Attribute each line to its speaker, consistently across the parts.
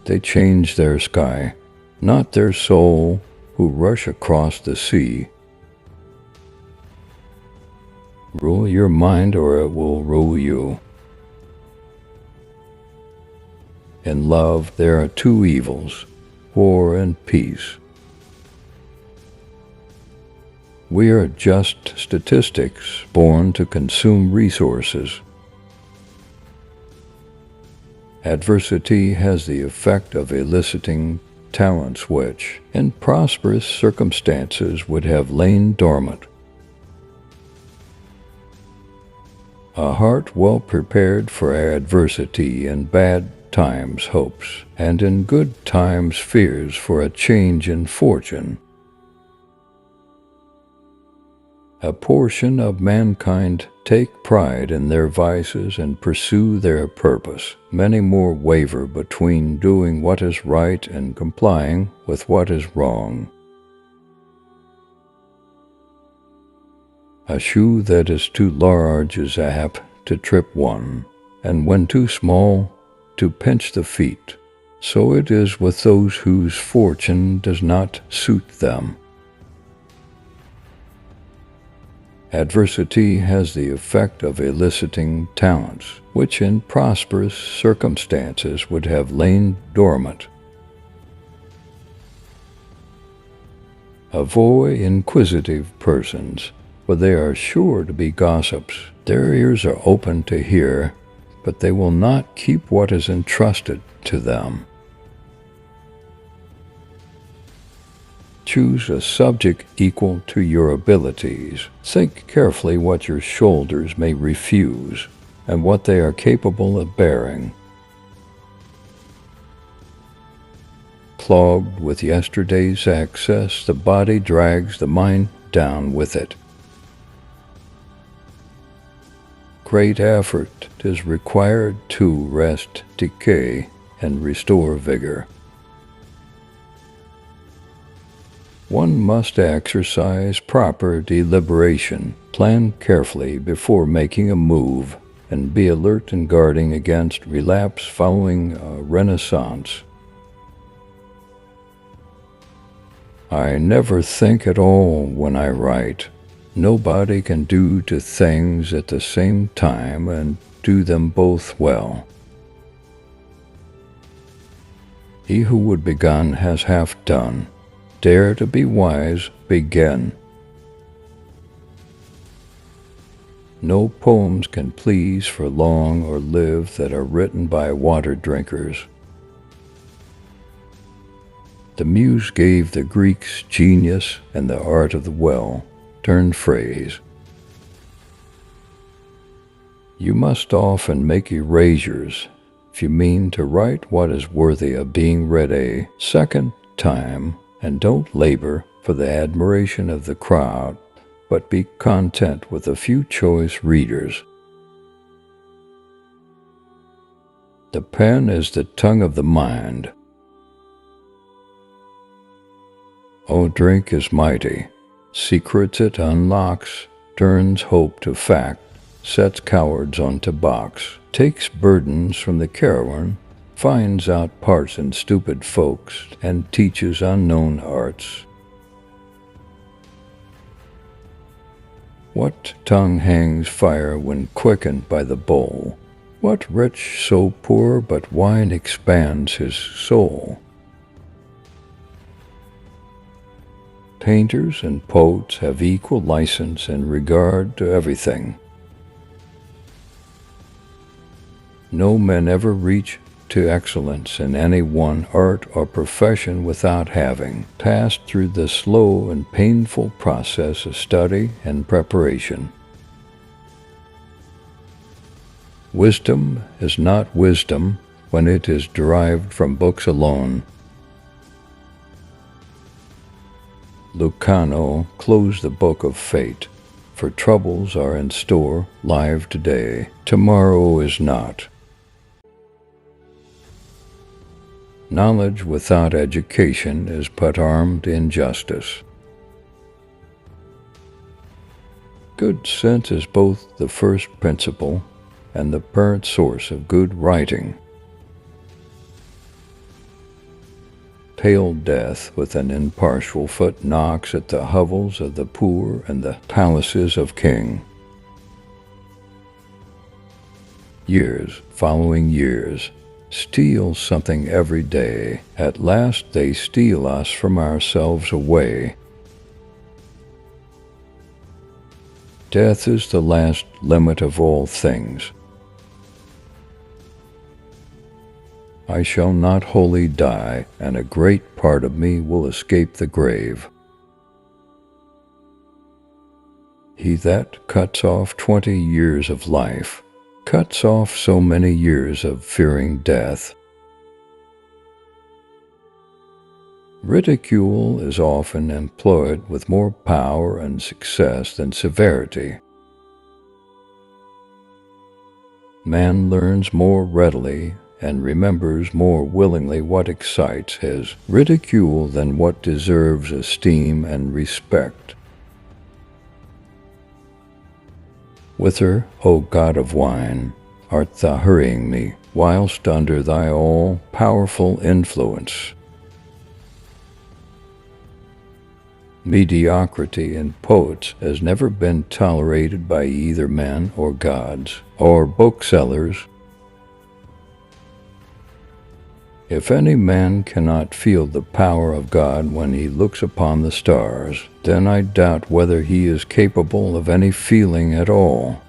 Speaker 1: they change their sky, not their soul, who rush across the sea. Rule your mind or it will rule you. In love there are two evils, war and peace. We are just statistics born to consume resources. Adversity has the effect of eliciting talents which, in prosperous circumstances, would have lain dormant. A heart well prepared for adversity in bad times hopes, and in good times fears for a change in fortune. A portion of mankind take pride in their vices and pursue their purpose. Many more waver between doing what is right and complying with what is wrong. A shoe that is too large is apt to trip one, and when too small, to pinch the feet. So it is with those whose fortune does not suit them. Adversity has the effect of eliciting talents, which in prosperous circumstances would have lain dormant. Avoid inquisitive persons, for they are sure to be gossips. Their ears are open to hear, but they will not keep what is entrusted to them. Choose a subject equal to your abilities. Think carefully what your shoulders may refuse and what they are capable of bearing. Clogged with yesterday's excess, the body drags the mind down with it. Great effort is required to rest decay and restore vigor. One must exercise proper deliberation, plan carefully before making a move, and be alert in guarding against relapse following a renaissance. I never think at all when I write. Nobody can do two things at the same time and do them both well. He who would begin has half done. Dare to be wise, begin. No poems can please for long or live that are written by water drinkers. The muse gave the Greeks genius and the art of the well-turned phrase. You must often make erasures if you mean to write what is worthy of being read a second time, and don't labor for the admiration of the crowd, but be content with a few choice readers. The pen is the tongue of the mind. O drink is mighty, secrets it unlocks, turns hope to fact, sets cowards onto box, takes burdens from the caravan, finds out parts in stupid folks, and teaches unknown arts. What tongue hangs fire when quickened by the bowl? What rich so poor but wine expands his soul? Painters and poets have equal license in regard to everything. No men ever reach to excellence in any one art or profession without having passed through the slow and painful process of study and preparation. Wisdom is not wisdom when it is derived from books alone. Lucano closed the book of fate, for troubles are in store live today, tomorrow is not. Knowledge without education is but armed injustice. Good sense is both the first principle and the parent source of good writing. pale death with an impartial foot knocks at the hovels of the poor and the palaces of king. Years following years steal something every day. At last they steal us from ourselves away. Death is the last limit of all things. I shall not wholly die, and a great part of me will escape the grave. He that cuts off 20 years of life cuts off so many years of fearing death. Ridicule is often employed with more power and success than severity. Man learns more readily and remembers more willingly what excites his ridicule than what deserves esteem and respect. Whither, O God of wine, art thou hurrying me, whilst under thy all-powerful influence? Mediocrity in poets has never been tolerated by either men or gods or booksellers. If any man cannot feel the power of God when he looks upon the stars, then I doubt whether he is capable of any feeling at all.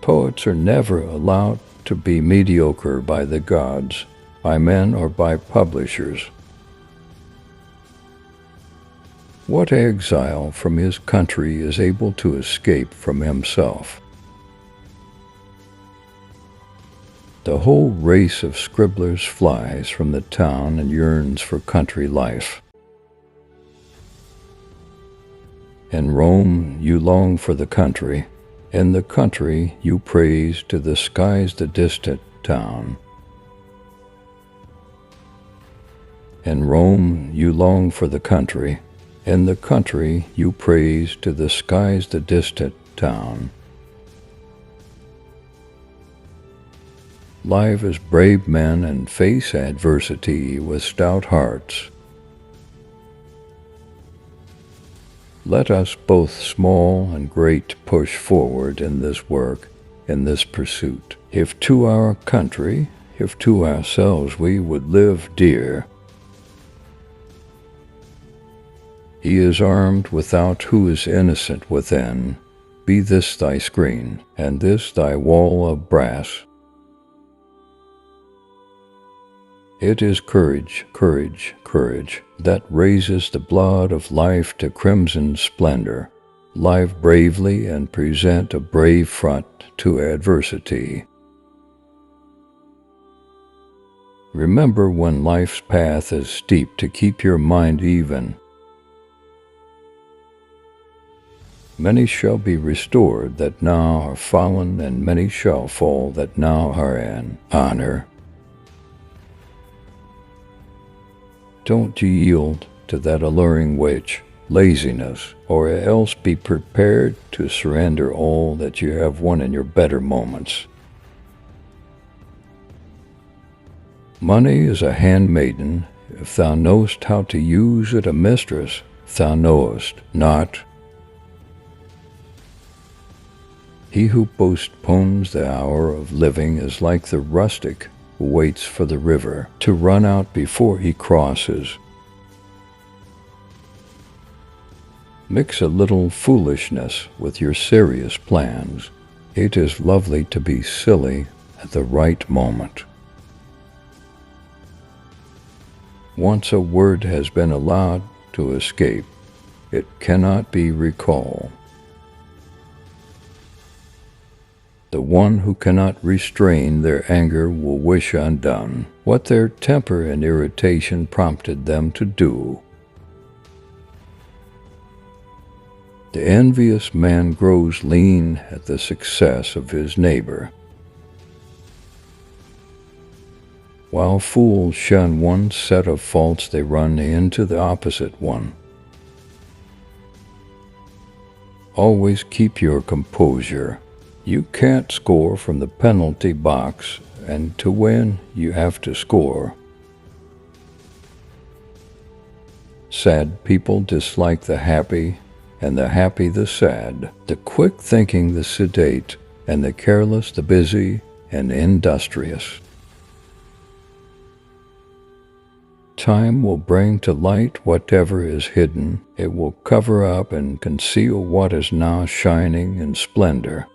Speaker 1: Poets are never allowed to be mediocre by the gods, by men or by publishers. What exile from his country is able to escape from himself? The whole race of scribblers flies from the town and yearns for country life. In Rome you long for the country. In the country you praise to the skies the distant town. In Rome you long for the country. In the country you praise to the skies the distant town. Live as brave men and face adversity with stout hearts. Let us both small and great push forward in this work, in this pursuit. If to our country, if to ourselves we would live dear. He is armed without who is innocent within. Be this thy screen, and this thy wall of brass. It is courage, courage, courage, that raises the blood of life to crimson splendor. Live bravely and present a brave front to adversity. Remember when life's path is steep to keep your mind even. Many shall be restored that now are fallen, and many shall fall that now are in honor. Don't yield to that alluring witch, laziness, or else be prepared to surrender all that you have won in your better moments. Money is a handmaiden, if thou knowest how to use it; a mistress, if thou knowest not. He who postpones the hour of living is like the rustic who waits for the river to run out before he crosses. Mix a little foolishness with your serious plans. It is lovely to be silly at the right moment. Once a word has been allowed to escape, it cannot be recalled. The one who cannot restrain their anger will wish undone what their temper and irritation prompted them to do. The envious man grows lean at the success of his neighbor, while fools shun one set of faults they run into the opposite one. Always keep your composure. You can't score from the penalty box and to win, you have to score. Sad people dislike the happy, and the happy the sad, the quick thinking the sedate, and the careless the busy and industrious. Time will bring to light whatever is hidden. It will cover up and conceal what is now shining in splendor.